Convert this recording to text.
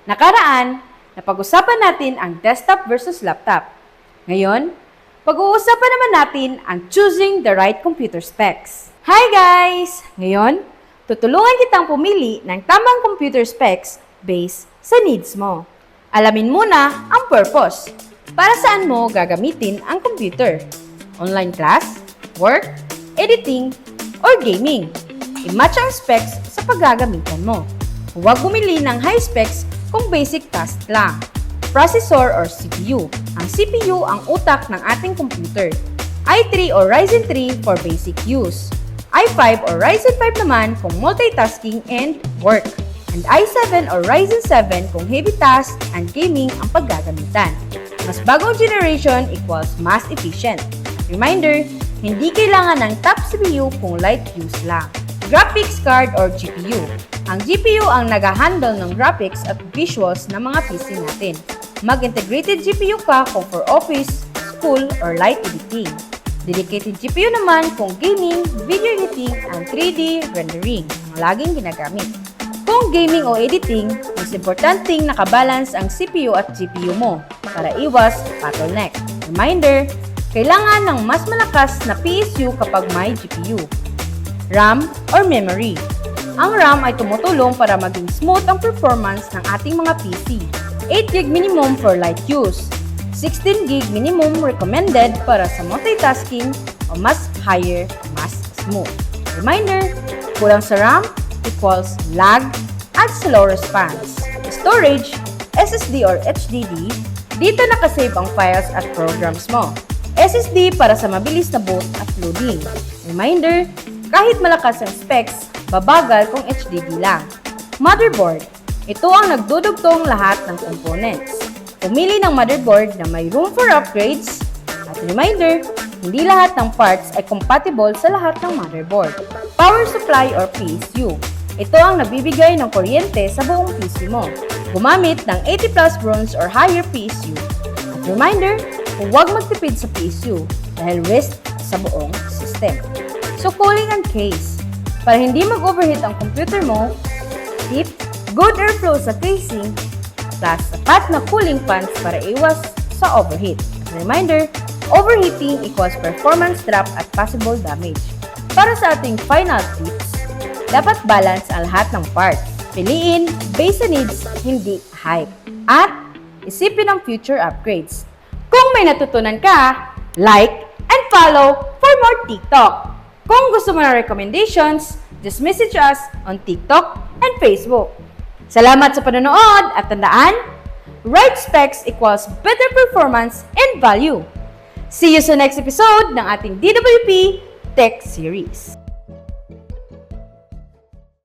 Nakaraan, napag-usapan natin ang desktop versus laptop. Ngayon, pag-uusapan naman natin ang choosing the right computer specs. Hi guys! Ngayon, tutulungan kitang pumili ng tamang computer specs based sa needs mo. Alamin muna ang purpose. Para saan mo gagamitin ang computer? Online class, work, editing, or gaming? I-match ang specs sa paggagamitan mo. Huwag bumili ng high specs kung basic task lang. Processor or CPU. Ang CPU ang utak ng ating computer. i3 or Ryzen 3 for basic use. i5 or Ryzen 5 naman kung multitasking and work. And i7 or Ryzen 7 kung heavy task and gaming ang paggagamitan. Mas bagong generation equals mas efficient. Reminder, hindi kailangan ng top CPU kung light use lang. Graphics card or GPU. Ang GPU ang nag-handle ng graphics at visuals ng mga PC natin. Mag-integrated GPU ka kung for office, school, or light editing. Dedicated GPU naman kung gaming, video editing, and 3D rendering ang laging ginagamit. Kung gaming o editing, mas importanteng nakabalance ang CPU at GPU mo para iwas bottleneck. Reminder, kailangan ng mas malakas na PSU kapag may GPU. RAM or memory. Ang RAM ay tumutulong para maging smooth ang performance ng ating mga PC. 8GB minimum for light use. 16GB minimum recommended para sa multitasking o mas higher, mas smooth. Reminder, kulang sa RAM equals lag at slow response. Storage, SSD or HDD, dito nakasave ang files at programs mo. SSD para sa mabilis na boot at loading. Reminder, kahit malakas ang specs, babagal kung HDD lang. Motherboard, ito ang nagdudugtong lahat ng components. Pumili ng motherboard na may room for upgrades. At reminder, hindi lahat ng parts ay compatible sa lahat ng motherboard. Power supply or PSU. Ito ang nabibigay ng kuryente sa buong PC mo. Gumamit ng 80 plus bronze or higher PSU. At reminder, huwag magtipid sa PSU dahil risk sa buong system. So cooling and case. Para hindi mag-overheat ang computer mo, tip, good airflow sa casing, plus sapat na cooling fans para iwas sa overheat. Reminder, overheating equals performance drop at possible damage. Para sa ating final tips, dapat balance ang lahat ng parts. Piliin based sa needs, hindi hype. At isipin ang future upgrades. Kung may natutunan ka, like and follow for more TikTok. Kung gusto mo ng recommendations, just message us on TikTok and Facebook. Salamat sa panonood at tandaan, right specs equals better performance and value. See you sa next episode ng ating DWP Tech Series.